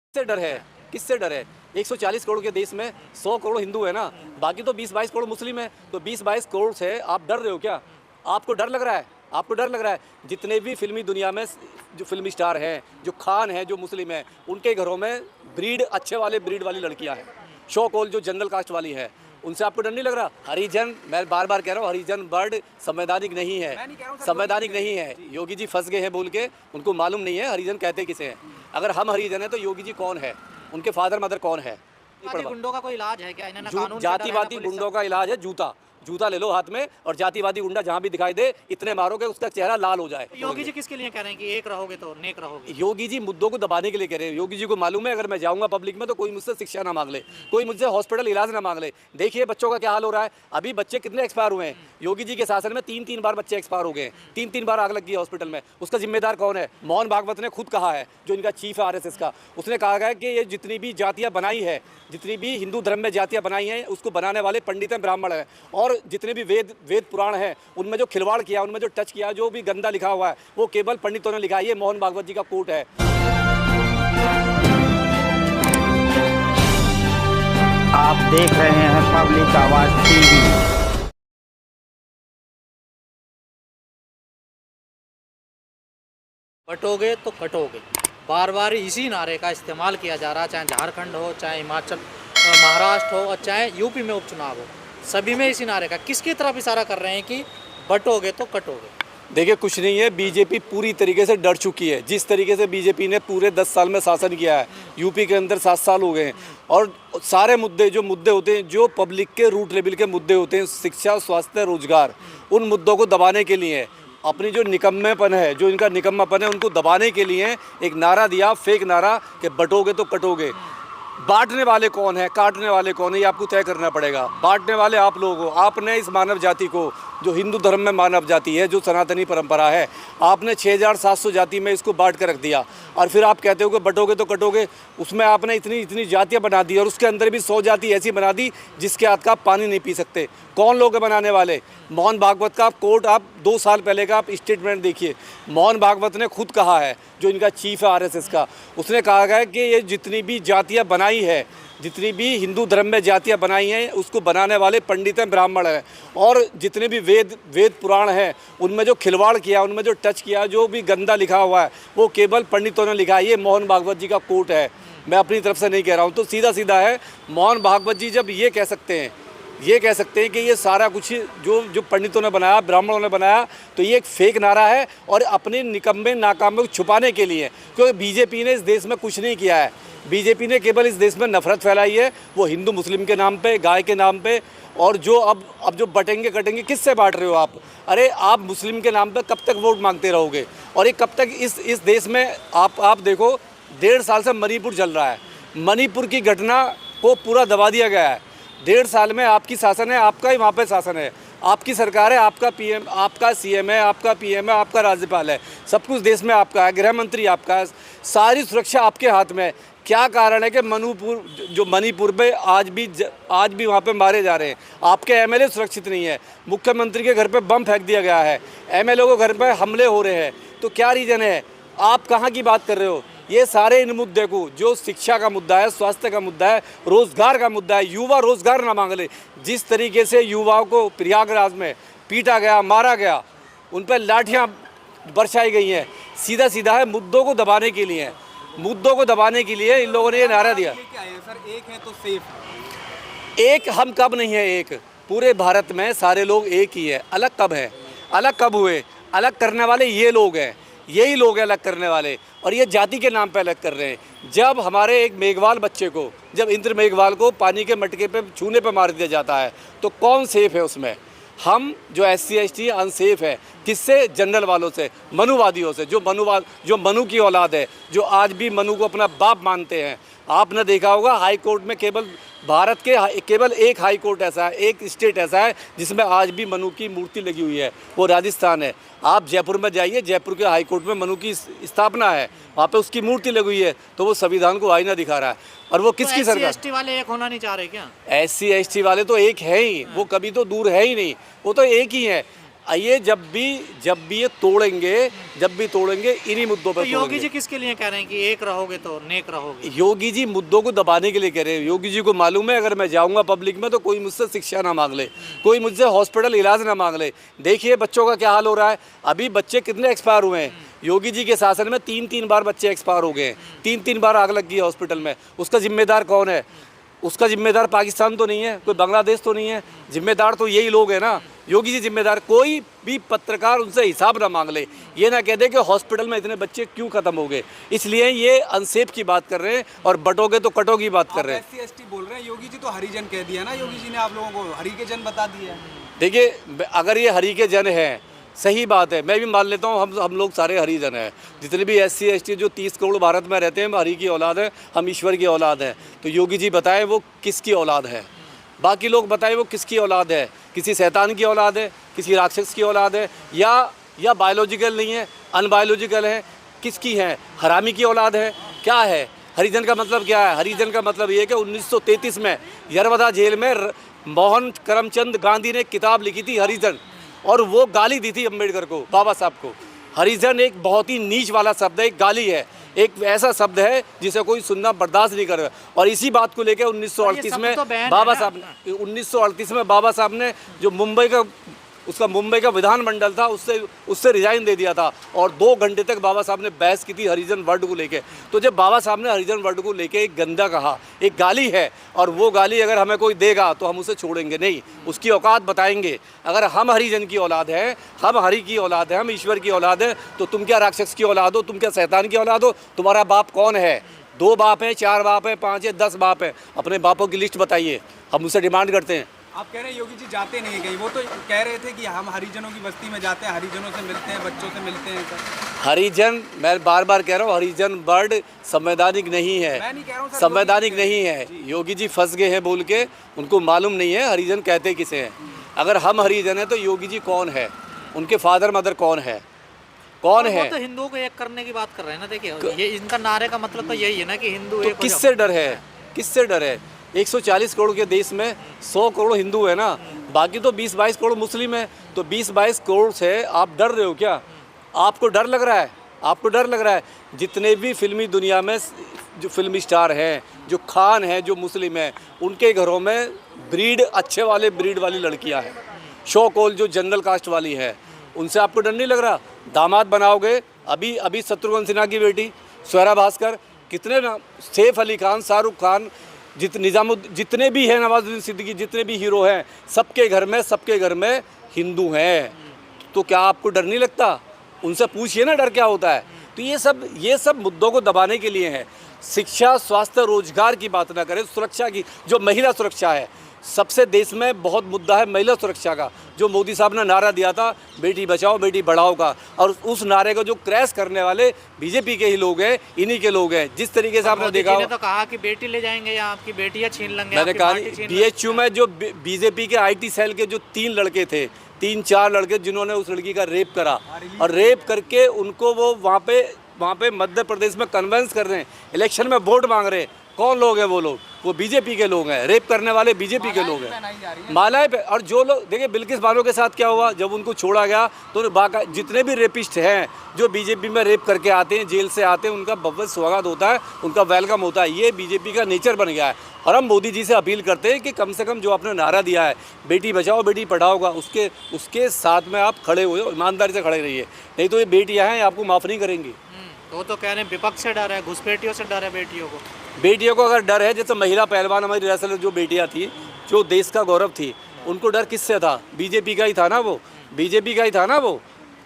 किससे डर है? किससे डर है? 140 करोड़ के देश में 100 करोड़ हिंदू है ना, बाकी तो 20-22 करोड़ मुस्लिम है। तो 20-22 करोड़ से आप डर रहे हो क्या? आपको डर लग रहा है? आपको डर लग रहा है? जितने भी फिल्मी दुनिया में जो फिल्मी स्टार हैं, जो खान हैं, जो मुस्लिम हैं, उनके घरों में ब्रीड अच्छे वाले ब्रीड वाली लड़कियां हैं। शो कॉल जो जनरल कास्ट वाली है, उनसे आपको डर नहीं लग रहा? हरिजन, मैं बार बार कह रहा हूँ, हरिजन वर्ड संवैधानिक नहीं है, संवैधानिक नहीं है। योगी जी फंस गए हैं बोल के, उनको मालूम नहीं है हरिजन कहते किसे हैं। अगर हम हरिजन हैं तो योगी जी कौन है, उनके फादर मदर कौन है? गुंडों का कोई इलाज है क्या? इन्होंने कानून जातिवादी गुंडों का इलाज है जूता। जूता ले लो हाथ में और जातिवादी गुंडा जहां भी दिखाई दे इतने मारो कि उसका चेहरा लाल हो जाए। योगी जी किसके लिए कह रहे हैं कि एक रहोगे तो नेक रहोगे? योगी जी मुद्दों को दबाने के लिए कह रहे हैं। योगी जी को मालूम है अगर मैं जाऊंगा पब्लिक में तो कोई मुझसे शिक्षा ना मांग ले, कोई मुझसे हॉस्पिटल इलाज ना मांग ले। देखिए बच्चों का क्या हाल हो रहा है, अभी बच्चे कितने एक्सपायर हुए हैं। योगी जी के शासन में 3-3 बार बच्चे एक्सपायर हो गए, 3-3 बार आग लग गई हॉस्पिटल में। उसका जिम्मेदार कौन है? मोहन भागवत ने खुद कहा है, जो इनका चीफ है आरएसएस का, उसने कहा है कि ये जितनी भी जातियां बनाई है, जितनी भी हिंदू धर्म में जातियां बनाई हैं, उसको बनाने वाले पंडित हैं, ब्राह्मण हैं। और जितने भी वेद पुराण हैं, उनमें जो खिलवाड़ किया, उनमें जो टच किया, जो भी गंदा लिखा हुआ है, वो केवल पंडितों ने लिखा है। ये मोहन भागवत जी का कोट है। आप देख रहे हैं पब्लिक आवाज टीवी। बटोगे तो कटोगे, बार बार इसी नारे का इस्तेमाल किया जा रहा है, चाहे झारखंड हो, चाहे हिमाचल, महाराष्ट्र हो और चाहे यूपी में उपचुनाव हो, सभी में इसी नारे का। किसकी तरफ इशारा कर रहे हैं कि बटोगे तो कटोगे? देखिए कुछ नहीं है, बीजेपी पूरी तरीके से डर चुकी है। जिस तरीके से बीजेपी ने पूरे 10 साल में शासन किया है, यूपी के अंदर 7 साल हो गए हैं, और सारे मुद्दे जो मुद्दे होते हैं, जो पब्लिक के रूट लेवल के मुद्दे होते हैं, शिक्षा, स्वास्थ्य, रोजगार, उन मुद्दों को दबाने के लिए, अपनी जो निकम्मेपन है, जो इनका निकम्मापन है, उनको दबाने के लिए एक नारा दिया, फेक नारा, कि बटोगे तो कटोगे। बांटने वाले कौन है, काटने वाले कौन है, ये आपको तय करना पड़ेगा। बांटने वाले आप लोग हो। आपने इस मानव जाति को, जो हिंदू धर्म में मानव जाति है, जो सनातनी परंपरा है, आपने 6700 जाति में इसको बांट कर रख दिया। और फिर आप कहते हो कि बटोगे तो कटोगे। उसमें आपने इतनी जातियां बना दी, और उसके अंदर भी 100 जाति ऐसी बना दी जिसके हाथ का आप पानी नहीं पी सकते। कौन लोग हैं बनाने वाले? मोहन भागवत का कोर्ट, आप 2 साल पहले का आप स्टेटमेंट देखिए। मोहन भागवत ने खुद कहा है, जो इनका चीफ है आरएसएस का, उसने कहा है कि ये जितनी भी जातियाँ बनाई है, जितनी भी हिंदू धर्म में जातियाँ बनाई हैं, उसको बनाने वाले पंडित हैं, ब्राह्मण हैं। और जितने भी वेद पुराण हैं, उनमें जो खिलवाड़ किया, उनमें जो टच किया, जो भी गंदा लिखा हुआ है, वो केवल पंडितों ने लिखा है। ये मोहन भागवत जी का कोट है, मैं अपनी तरफ से नहीं कह रहा हूँ। तो सीधा सीधा है, मोहन भागवत जी जब ये कह सकते हैं, कि ये सारा कुछ जो पंडितों ने बनाया, ब्राह्मणों ने बनाया, तो ये एक फेक नारा है और अपने निकम्मे नाकामों को छुपाने के लिए। क्योंकि बीजेपी ने इस देश में कुछ नहीं किया है। बीजेपी ने केवल इस देश में नफरत फैलाई है, वो हिंदू मुस्लिम के नाम पे, गाय के नाम पे। और जो अब जो बटेंगे कटेंगे, किससे बांट रहे हो आप? अरे आप मुस्लिम के नाम पे कब तक वोट मांगते रहोगे? और ये कब तक इस देश में आप देखो, 1.5 साल से मणिपुर चल रहा है। मणिपुर की घटना को पूरा दबा दिया गया है। 1.5 साल में आपकी शासन है, आपका ही वहाँ पे शासन है, आपकी सरकार है, आपका पीएम, आपका सीएम है, आपका पीएम है, आपका राज्यपाल है, सब कुछ देश में आपका है, गृह मंत्री आपका है, सारी सुरक्षा आपके हाथ में है। क्या कारण है कि मणिपुर में आज भी वहाँ पे मारे जा रहे हैं? आपके एमएलए सुरक्षित नहीं है, मुख्यमंत्री के घर पे बम फेंक दिया गया है, एमएलए को घर पे हमले हो रहे हैं। तो क्या रीज़न है? आप कहाँ की बात कर रहे हो? ये सारे इन मुद्दे को, जो शिक्षा का मुद्दा है, स्वास्थ्य का मुद्दा है, रोजगार का मुद्दा है, युवा रोजगार ना मांग ले। जिस तरीके से युवाओं को प्रयागराज में पीटा गया, मारा गया, उन पर लाठियां बरसाई गई हैं, सीधा सीधा है मुद्दों को दबाने के लिए। मुद्दों को दबाने के लिए इन लोगों ने ये नारा दिया। क्या है सर, एक है तो सेफ? एक हम कब नहीं है एक? पूरे भारत में सारे लोग एक ही है। अलग कब है? अलग कब हुए? अलग करने वाले ये लोग हैं, यही लोग हैं अलग करने वाले। और ये जाति के नाम पे अलग कर रहे हैं। जब हमारे एक मेघवाल बच्चे को, जब इंद्र मेघवाल को पानी के मटके पे छूने पे मार दिया जाता है, तो कौन सेफ है उसमें? हम जो SC ST अनसेफ है। किससे? जनरल वालों से, मनुवादियों से, जो मनु की औलाद है, जो आज भी मनु को अपना बाप मानते हैं। आपने देखा होगा हाई कोर्ट में भारत के केवल एक हाई कोर्ट ऐसा है, एक स्टेट ऐसा है जिसमें आज भी मनु की मूर्ति लगी हुई है, वो राजस्थान है। आप जयपुर में जाइए, जयपुर के हाई कोर्ट में मनु की स्थापना है, वहाँ पे उसकी मूर्ति लगी हुई है। तो वो संविधान को आईना दिखा रहा है। और वो किसकी सरकार? SC ST वाले एक होना नहीं चाह रहे क्या? SC ST वाले तो एक है ही, वो कभी तो दूर है ही नहीं, वो तो एक ही है। ये जब भी ये तोड़ेंगे, जब भी तोड़ेंगे इन्हीं मुद्दों पर तो योगी तोड़ेंगे। जी किसके लिए कह रहे हैं कि एक रहोगे तो नेक रहोगे? योगी जी मुद्दों को दबाने के लिए कह रहे हैं। योगी जी को मालूम है अगर मैं जाऊंगा पब्लिक में तो कोई मुझसे शिक्षा ना मांग ले, कोई मुझसे हॉस्पिटल इलाज ना मांग ले। देखिए बच्चों का क्या हाल हो रहा है, अभी बच्चे कितने एक्सपायर हुए हैं। योगी जी के शासन में 3-3 बार बच्चे एक्सपायर हो गए हैं, 3-3 बार आग लग गई है हॉस्पिटल में। उसका जिम्मेदार कौन है? उसका जिम्मेदार पाकिस्तान तो नहीं है, कोई बांग्लादेश तो नहीं है, जिम्मेदार तो यही लोग हैं ना। योगी जी जिम्मेदार, कोई भी पत्रकार उनसे हिसाब ना मांग ले, ये ना कह दे कि हॉस्पिटल में इतने बच्चे क्यों खत्म हो गए। इसलिए ये अनसेफ की बात कर रहे हैं और बटोगे तो कटोगे की बात कर रहे हैं। SC ST बोल रहे हैं, योगी जी तो हरिजन कह दिया ना, योगी जी ने आप लोगों को हरि के जन बता दिया। देखिए अगर ये हरि के जन हैं, सही बात है, मैं भी मान लेता हूँ हम लोग सारे हरिजन हैं। जितने भी SC ST जो 30 करोड़ भारत में रहते हैं, हम हरि की औलाद है, हम ईश्वर की औलाद हैं। तो योगी जी बताएं वो किसकी औलाद है, बाकी लोग बताएं वो किसकी औलाद है। किसी शैतान की औलाद है, किसी राक्षस की औलाद है, या बायोलॉजिकल नहीं है, अनबायोलॉजिकल है, किसकी है? हरामी की औलाद है, क्या है? हरिजन का मतलब क्या है? हरिजन का मतलब ये है कि 1933 में यरवदा जेल में मोहन करमचंद गांधी ने किताब लिखी थी हरिजन, और वो गाली दी थी अम्बेडकर को, बाबा साहब को। हरिजन एक बहुत ही नीच वाला शब्द है, एक गाली है, एक ऐसा शब्द है जिसे कोई सुनना बर्दाश्त नहीं कर रहा। और इसी बात को लेकर 1938 में बाबा साहब ने 1938 में बाबा साहब ने जो मुंबई का विधानमंडल था उससे रिजाइन दे दिया था, और 2 घंटे तक बाबा साहब ने बहस की थी हरिजन वर्ड को लेके। तो जब बाबा साहब ने हरिजन वर्ड को लेके एक गंदा कहा, एक गाली है, और वो गाली अगर हमें कोई देगा तो हम उसे छोड़ेंगे नहीं, उसकी औकात बताएंगे। अगर हम हरिजन की औलाद हैं, हम हरि की औलाद हैं, हम ईश्वर की औलाद हैं, तो तुम क्या राक्षस की औलाद हो, तुम क्या शैतान की औलाद हो? तुम्हारा बाप कौन है? 2 बाप हैं, 4 बाप हैं, 5 है, 10 बाप हैं? अपने बापों की लिस्ट बताइए, हम उससे डिमांड करते हैं। आप कह रहे हैं योगी जी जाते नहीं कहीं, वो तो कह रहे थे कि हम हरिजनों की बस्ती में जाते हैं, हरिजनों से मिलते हैं, बच्चों से मिलते हैं। सर हरिजन, मैं बार बार कह रहा हूँ, हरिजन वर्ड संवैधानिक नहीं है, मैं नहीं कह रहा हूँ सर, संवैधानिक नहीं है। योगी जी फंस गए हैं बोल के, उनको मालूम नहीं है हरिजन कहते किसे हैं। अगर हम हरिजन हैं तो योगी जी कौन है, उनके फादर मदर कौन है, कौन वो है? तो हिंदुओं को एक करने की बात कर रहे हैं ना। देखिए ये इनका नारे का मतलब तो यही है ना कि हिंदू तो एक हो किससे डर है, किससे डर है? 140 करोड़ के देश में 100 करोड़ हिंदू है ना, बाकी तो 20-22 करोड़ मुस्लिम है। तो 20-22 करोड़ से आप डर रहे हो क्या? आपको डर लग रहा है? आपको डर लग रहा है? जितने भी फिल्मी दुनिया में जो फिल्मी स्टार हैं, जो खान हैं, जो मुस्लिम हैं, उनके घरों में ब्रीड अच्छे वाले ब्रीड वाली लड़कियां हैं। शो कॉल जो जनरल कास्ट वाली है, उनसे आपको डर नहीं लग रहा? दामाद बनाओगे, अभी शत्रुघ्न सिन्हा की बेटी स्वरा भास्कर, कितने ना, सैफ अली खान, शाहरुख खान, जितने भी हैं, नवाजुद्दीन सिद्दीकी, जितने भी हीरो हैं, सबके घर में हिंदू हैं। तो क्या आपको डर नहीं लगता? उनसे पूछिए ना डर क्या होता है। तो ये सब मुद्दों को दबाने के लिए है। शिक्षा, स्वास्थ्य, रोजगार की बात ना करें, सुरक्षा की, जो महिला सुरक्षा है, सबसे देश में बहुत मुद्दा है महिला सुरक्षा का। जो मोदी साहब ने नारा दिया था बेटी बचाओ बेटी पढ़ाओ का, और उस नारे को जो क्रैश करने वाले बीजेपी के ही लोग हैं, इन्हीं के लोग हैं। जिस तरीके से आपने देखा, तो कहा कि बेटी ले जाएंगे या आपकी बेटियां छीन लेंगे। मैंने कहा BHU में जो बीजेपी के IT सेल के जो 3 लड़के थे, 3-4 लड़के, जिन्होंने उस लड़की का रेप करा, और रेप करके उनको वो वहाँ पे मध्य प्रदेश में कन्वेंस कर रहे हैं, इलेक्शन में वोट मांग रहे हैं। कौन लोग हैं वो लोग? वो बीजेपी के लोग हैं, रेप करने वाले बीजेपी के लोग हैं, मालाएं पे। और जो लोग, देखिए बिल्किस बानो के साथ क्या हुआ, जब उनको छोड़ा गया तो जितने भी रेपिस्ट हैं जो बीजेपी में रेप करके आते हैं, जेल से आते हैं, उनका भव्य स्वागत होता है, उनका वेलकम होता है। ये बीजेपी का नेचर बन गया है। और हम मोदी जी से अपील करते हैं कि कम से कम जो आपने नारा दिया है बेटी बचाओ बेटी पढ़ाओ का, उसके साथ में आप खड़े हो, ईमानदारी से खड़े रहिए, नहीं तो ये बेटियाँ हैं आपको माफ़ नहीं करेंगी। तो कह रहे हैं विपक्ष से डर है, घुसपैठियों से डर है बेटियों को। बेटियों को अगर डर है, जैसे महिला पहलवान हमारी रेसलर जो बेटियां थी, जो देश का गौरव थी, उनको डर किससे था? बीजेपी का ही था ना, वो बीजेपी का ही था ना, वो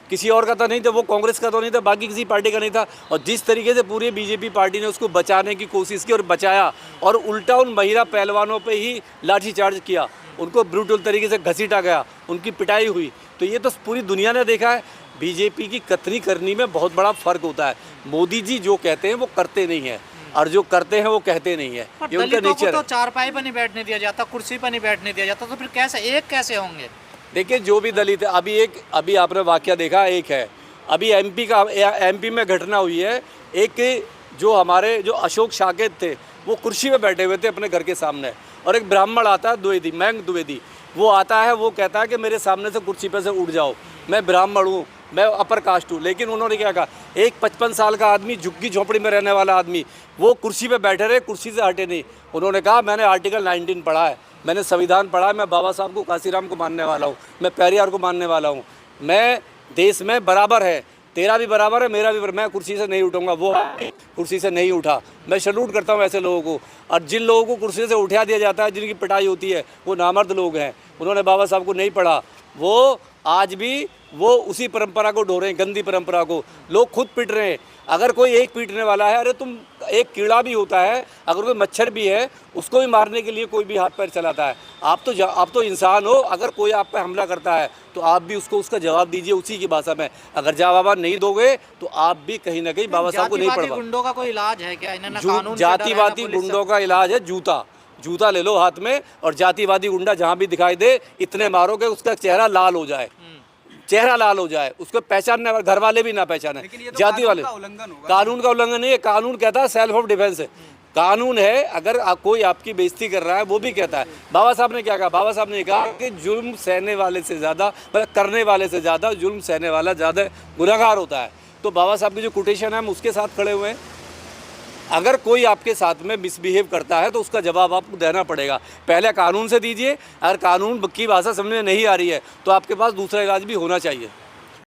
किसी और का तो नहीं था, वो कांग्रेस का तो नहीं था, बाकी किसी पार्टी का नहीं था। और जिस तरीके से पूरी बीजेपी पार्टी ने उसको बचाने की कोशिश की और बचाया, और उल्टा उन महिला पहलवानों पे ही लाठीचार्ज किया, उनको ब्रूटल तरीके से घसीटा गया, उनकी पिटाई हुई। तो ये तो पूरी दुनिया ने देखा है। बीजेपी की कतनी करनी में बहुत बड़ा फ़र्क होता है। मोदी जी जो कहते हैं वो करते नहीं हैं, और जो करते हैं वो कहते नहीं है। ये उनका नेचर है। तो चारपाई पर नहीं बैठने दिया जाता, कुर्सी पर नहीं बैठने दिया जाता, तो फिर कैसे होंगे? देखिए जो भी दलित है, अभी आपने वाकया देखा, एक है अभी एमपी में घटना हुई है। एक जो हमारे जो अशोक शाकेत थे, वो कुर्सी पे बैठे हुए थे अपने घर के सामने, और एक ब्राह्मण आता है द्विवेदी, मयंक द्विवेदी, वो आता है, वो कहता है कि मेरे सामने से कुर्सी पे से उठ जाओ, मैं ब्राह्मण हूँ, मैं अपर कास्ट हूँ। लेकिन उन्होंने क्या कहा, एक 55 साल का आदमी, झुग्गी झोंपड़ी में रहने वाला आदमी, वो कुर्सी पे बैठे रहे, कुर्सी से हटे नहीं। उन्होंने कहा मैंने आर्टिकल 19 पढ़ा है, मैंने संविधान पढ़ा है, मैं बाबा साहब को, काशीराम को मानने वाला हूँ, मैं पेरियार को मानने वाला हूँ, मैं देश में बराबर है, तेरा भी बराबर है, मेरा भी बराबर, मैं कुर्सी से नहीं उठूंगा। वो कुर्सी से नहीं उठा। मैं सैल्यूट करता हूँ ऐसे लोगों को। और जिन लोगों को कुर्सी से उठा दिया जाता है, जिनकी पिटाई होती है, वो नामर्द लोग हैं। उन्होंने बाबा साहब को नहीं पढ़ा, वो आज भी वो उसी परंपरा को ढो रहे हैं, गंदी परंपरा को। लोग खुद पिट रहे हैं। अगर कोई एक पीटने वाला है, अरे तुम, एक कीड़ा भी होता है, अगर कोई मच्छर भी है, उसको भी मारने के लिए कोई भी हाथ पैर चलाता है। आप तो इंसान हो, अगर कोई आप पे हमला करता है तो आप भी उसको उसका जवाब दीजिए उसी की भाषा में। अगर जवाब नहीं दोगे तो आप भी कहीं ना कहीं बाबा साहब को नहीं पढ़वा। गुंडों का कोई इलाज है क्या? इन्होंने कानून से डरा है ना जातिवादी पुलिस से? गुंडों का इलाज है जूता ले लो हाथ में, और जातिवादी गुंडा जहाँ भी दिखाई दे, इतने मारो कि उसका चेहरा लाल हो जाए, चेहरा लाल हो जाए, उसको पहचानने वाले घर वाले भी ना पहचाने। जाति वाले, कानून का उल्लंघन नहीं है। कानून कहता है सेल्फ ऑफ डिफेंस है, कानून है। अगर कोई आपकी बेइज्जती कर रहा है, वो भी कहता है। बाबा साहब ने क्या कहा? बाबा साहब ने कहा कि जुल्म सहने वाले से ज़्यादा, मतलब करने वाले से ज़्यादा जुल्म सहने वाला ज़्यादा गुनहगार होता है। तो बाबा साहब की जो कोटेशन है, हम उसके साथ खड़े हुए हैं। अगर कोई आपके साथ में मिसबिहेव करता है तो उसका जवाब आपको देना पड़ेगा। पहले कानून से दीजिए। अगर कानून की भाषा समझ में नहीं आ रही है तो आपके पास दूसरा इलाज भी होना चाहिए।